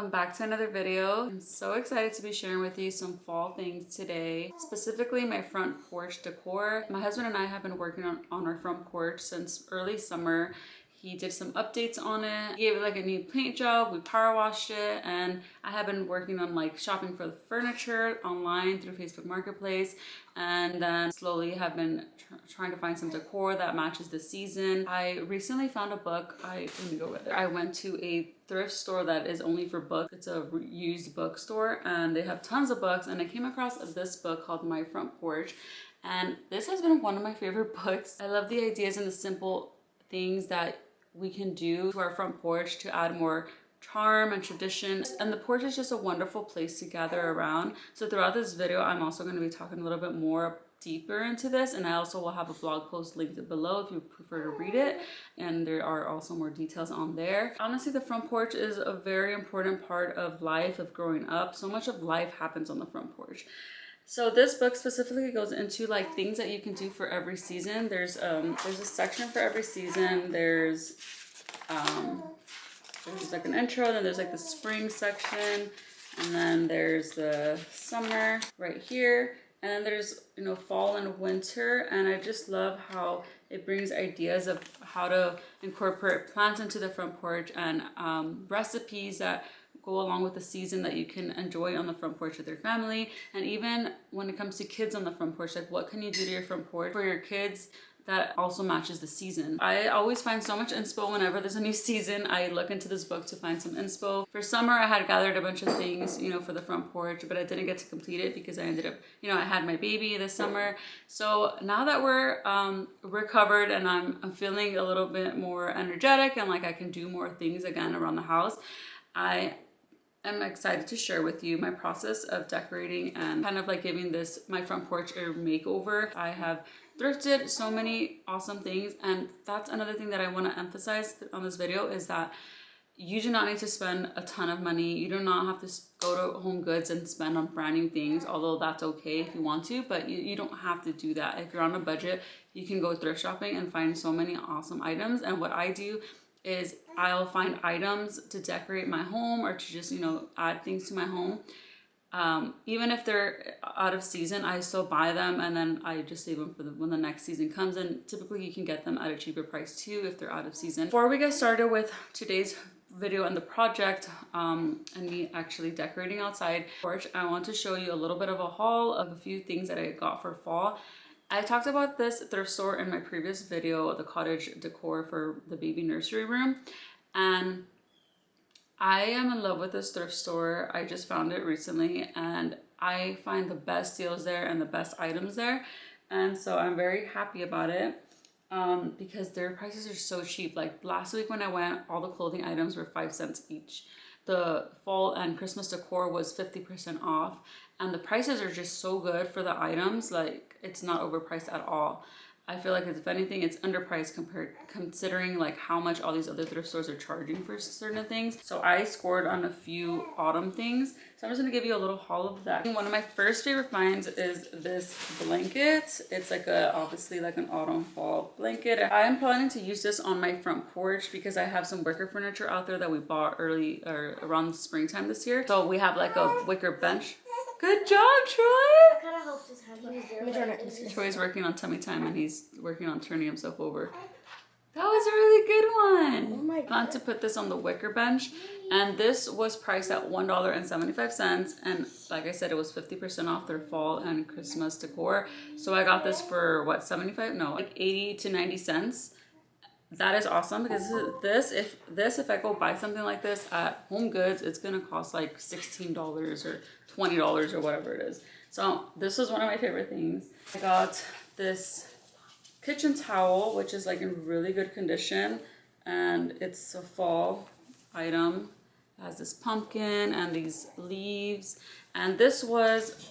welcome back to another video. I'm so excited to be sharing with you some fall things today, specifically my front porch decor. My husband and I have been working on our front porch since early summer. He did some updates on it. He gave it like a new paint job. We power washed it, and I have been working on like shopping for the furniture online through Facebook Marketplace, and then slowly have been trying to find some decor that matches the season. I recently found a book. Let me go with it. I went to a thrift store that is only for books. It's a used bookstore, and they have tons of books. And I came across this book called My Front Porch, and this has been one of my favorite books. I love the ideas and the simple things that we can do to our front porch to add more charm and tradition. And the porch is just a wonderful place to gather around. So throughout this video, I'm also going to be talking a little bit more deeper into this, and I also will have a blog post linked below if you prefer to read it, and there are also more details on there. Honestly, the front porch is a very important part of life, of growing up. So much of life happens on the front porch. So this book specifically goes into like things that you can do for every season. There's a section for every season. There's like an intro, then there's like the spring section, and then there's the summer right here, and then there's, you know, fall and winter. And I just love how it brings ideas of how to incorporate plants into the front porch, and recipes that go along with the season that you can enjoy on the front porch with your family. And even when it comes to kids on the front porch, like what can you do to your front porch for your kids that also matches the season. I always find so much inspo whenever there's a new season. I look into this book to find some inspo. For summer, I had gathered a bunch of things, you know, for the front porch, but I didn't get to complete it because I ended up, you know, I had my baby this summer. So now that we're recovered and I'm feeling a little bit more energetic and like I can do more things again around the house, I'm excited to share with you my process of decorating and kind of like giving this my front porch a makeover. I have thrifted so many awesome things, and that's another thing that I want to emphasize on this video, is that you do not need to spend a ton of money. You do not have to go to Home Goods and spend on brand new things, although that's okay if you want to, but you don't have to do that. If you're on a budget, you can go thrift shopping and find so many awesome items. And what I do is I'll find items to decorate my home or to just, you know, add things to my home. Even if they're out of season, I still buy them, and then I just save them for when the next season comes. And typically you can get them at a cheaper price too if they're out of season. Before we get started with today's video and the project, and me actually decorating outside porch, I want to show you a little bit of a haul of a few things that I got for fall. I talked about this thrift store in my previous video, the Cottage decor for the baby nursery room, and I am in love with this thrift store. I just found it recently, and I find the best deals there and the best items there, and so I'm very happy about it because their prices are so cheap. Like last week when I went, all the clothing items were 5 cents each. The fall and Christmas decor was 50% off, and the prices are just so good for the items. Like it's not overpriced at all. I feel like if anything, it's underpriced considering like how much all these other thrift stores are charging for certain things. So I scored on a few autumn things. So I'm just gonna give you a little haul of that. One of my first favorite finds is this blanket. It's like obviously like an autumn fall blanket. I am planning to use this on my front porch because I have some wicker furniture out there that we bought early or around springtime this year. So we have like a wicker bench. Good job, Troy! I kind of hope this has like, Troy's working on tummy time, and he's working on turning himself over. That was a really good one. Oh my I plan to put this on the wicker bench, and this was priced at $1.75, and like I said, it was 50% off their fall and Christmas decor. So I got this for what, 75? No, like 80 to 90 cents. That is awesome because if I go buy something like this at Home Goods, it's gonna cost like $16 or $20 or whatever it is. So this was one of my favorite things. I got this kitchen towel, which is like in really good condition, and it's a fall item. It has this pumpkin and these leaves, and this was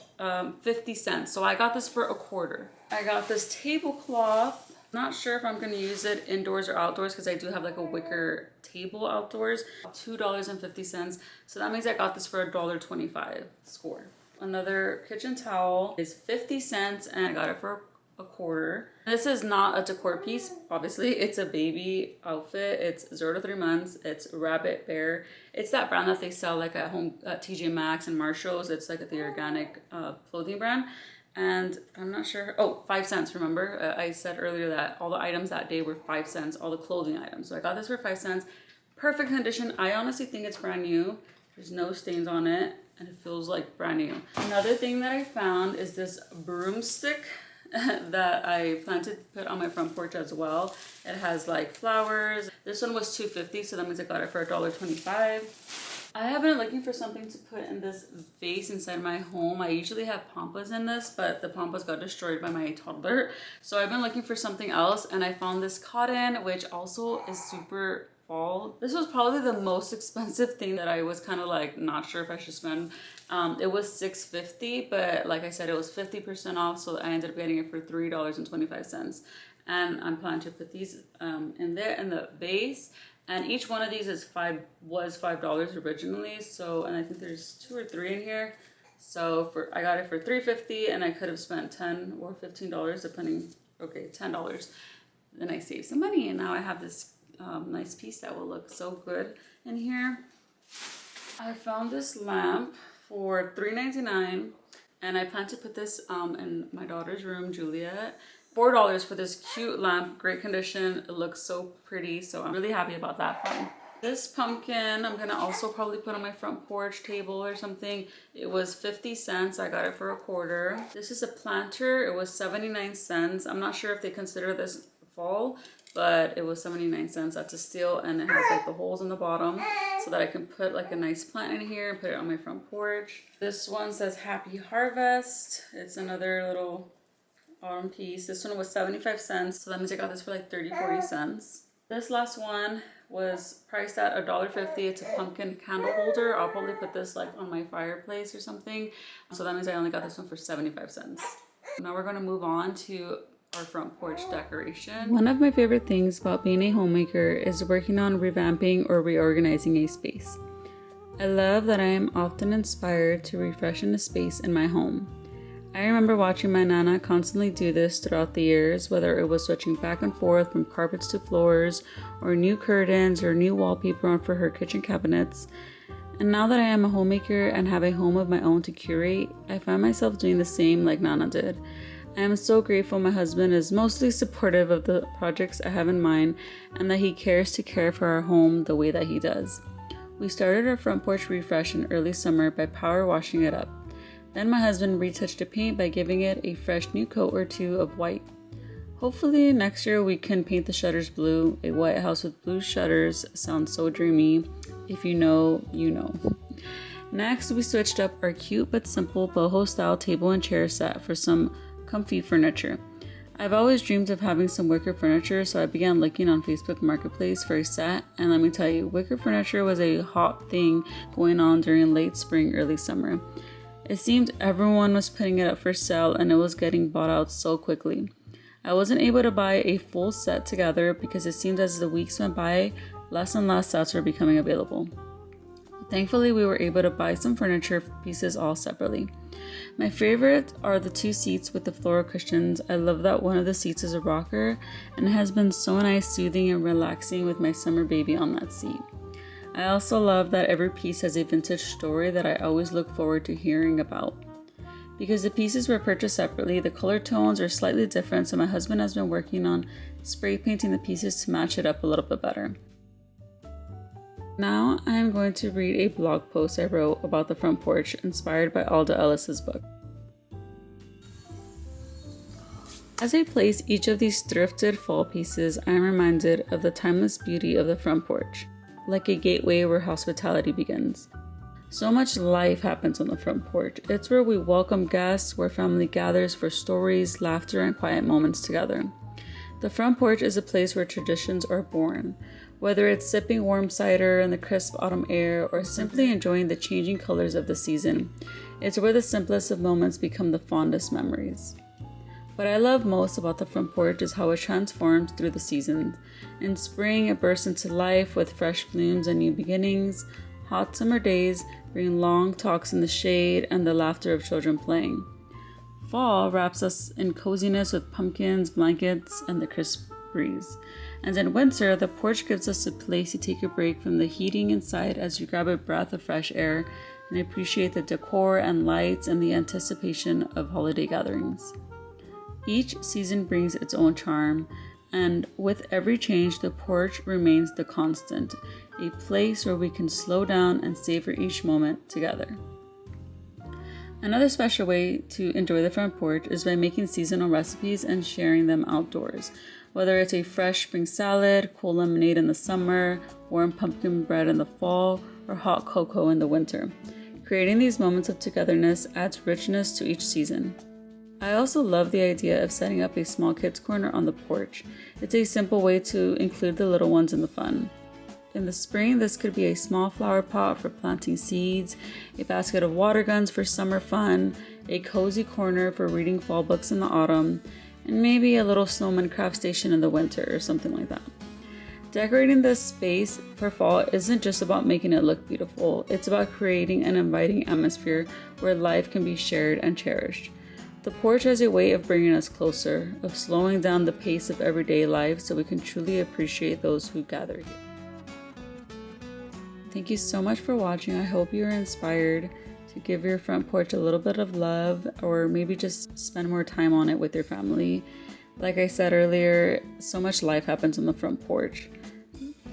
50 cents. So I got this for a quarter. I got this tablecloth. Not sure if I'm going to use it indoors or outdoors because I do have like a wicker table outdoors. $2.50. So that means I got this for $1.25 score. Another kitchen towel is 50 cents, and I got it for a quarter. This is not a decor piece, obviously. It's a baby outfit. It's 0 to 3 months. It's Rabbit Bear. It's that brand that they sell like at home at TJ Maxx and Marshalls. It's like the organic clothing brand. And I'm not sure, oh, 5 cents, remember? I said earlier that all the items that day were 5 cents, all the clothing items. So I got this for 5 cents. Perfect condition. I honestly think it's brand new. There's no stains on it and it feels like brand new. Another thing that I found is this broomstick that I plan to put on my front porch as well. It has like flowers. This one was $2.50, so that means I got it for $1.25. I have been looking for something to put in this vase inside my home. I usually have pampas in this, but the pampas got destroyed by my toddler. So I've been looking for something else, and I found this cotton, which also is super fall. This was probably the most expensive thing that I was kind of like not sure if I should spend. It was $6.50, but like I said, it was 50% off, so I ended up getting it for $3.25. And I'm planning to put these in there in the vase. And each one of these was $5 originally. So, and I think there's 2 or 3 in here. So I got it for $3.50, and I could have spent $10 or $15 depending. Okay, $10. Then I saved some money, and now I have this nice piece that will look so good in here. I found this lamp for $3.99, and I plan to put this in my daughter's room, Juliet. $4 for this cute lamp, great condition. It looks so pretty, so I'm really happy about that one. This pumpkin I'm gonna also probably put on my front porch table or something. It was 50 cents. I got it for a quarter. This is a planter. It was 79 cents. I'm not sure if they consider this fall, but it was 79 cents. That's a steal, and it has like the holes in the bottom so that I can put like a nice plant in here and put it on my front porch. This one says Happy Harvest. It's another little autumn piece. This one was 75 cents, so that means I got this for like 30-40 cents. This last one was priced at $1.50. It's a pumpkin candle holder. I'll probably put this like on my fireplace or something, so that means I only got this one for 75 cents. Now we're going to move on to our front porch decoration. One of my favorite things about being a homemaker is working on revamping or reorganizing a space. I love that I am often inspired to refreshen a space in my home. I remember watching my Nana constantly do this throughout the years, whether it was switching back and forth from carpets to floors, or new curtains, or new wallpaper on for her kitchen cabinets. And now that I am a homemaker and have a home of my own to curate, I find myself doing the same like Nana did. I am so grateful my husband is mostly supportive of the projects I have in mind, and that he cares to care for our home the way that he does. We started our front porch refresh in early summer by power washing it up. Then my husband retouched the paint by giving it a fresh new coat or 2 of white. Hopefully next year we can paint the shutters blue. A white house with blue shutters sounds so dreamy. If you know, you know. Next, we switched up our cute but simple boho style table and chair set for some comfy furniture. I've always dreamed of having some wicker furniture, so I began looking on Facebook Marketplace for a set, and let me tell you, wicker furniture was a hot thing going on during late spring, early summer. It seemed everyone was putting it up for sale, and it was getting bought out so quickly. I wasn't able to buy a full set together because it seemed as the weeks went by, less and less sets were becoming available. Thankfully, we were able to buy some furniture pieces all separately. My favorite are the 2 seats with the floral cushions. I love that one of the seats is a rocker, and it has been so nice, soothing, and relaxing with my summer baby on that seat. I also love that every piece has a vintage story that I always look forward to hearing about. Because the pieces were purchased separately, the color tones are slightly different, so my husband has been working on spray painting the pieces to match it up a little bit better. Now I am going to read a blog post I wrote about the front porch inspired by Alda Ellis's book. As I place each of these thrifted fall pieces, I am reminded of the timeless beauty of the front porch, like a gateway where hospitality begins. So much life happens on the front porch. It's where we welcome guests, where family gathers for stories, laughter, and quiet moments together. The front porch is a place where traditions are born. Whether it's sipping warm cider in the crisp autumn air or simply enjoying the changing colors of the season, it's where the simplest of moments become the fondest memories. What I love most about the front porch is how it transforms through the seasons. In spring, it bursts into life with fresh blooms and new beginnings. Hot summer days bring long talks in the shade and the laughter of children playing. Fall wraps us in coziness with pumpkins, blankets, and the crisp breeze. And in winter, the porch gives us a place to take a break from the heating inside as you grab a breath of fresh air and appreciate the decor and lights and the anticipation of holiday gatherings. Each season brings its own charm, and with every change, the porch remains the constant, a place where we can slow down and savor each moment together. Another special way to enjoy the front porch is by making seasonal recipes and sharing them outdoors. Whether it's a fresh spring salad, cool lemonade in the summer, warm pumpkin bread in the fall, or hot cocoa in the winter. Creating these moments of togetherness adds richness to each season. I also love the idea of setting up a small kids corner on the porch. It's a simple way to include the little ones in the fun. In the spring, this could be a small flower pot for planting seeds, a basket of water guns for summer fun, a cozy corner for reading fall books in the autumn, and maybe a little snowman craft station in the winter or something like that. Decorating this space for fall isn't just about making it look beautiful, it's about creating an inviting atmosphere where life can be shared and cherished. The porch has a way of bringing us closer, of slowing down the pace of everyday life so we can truly appreciate those who gather here. Thank you so much for watching. I hope you are inspired to give your front porch a little bit of love, or maybe just spend more time on it with your family. Like I said earlier, so much life happens on the front porch.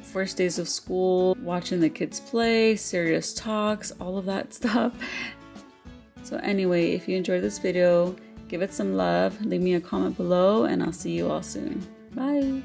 First days of school, watching the kids play, serious talks, all of that stuff. So anyway, if you enjoyed this video, give it some love, leave me a comment below, and I'll see you all soon. Bye!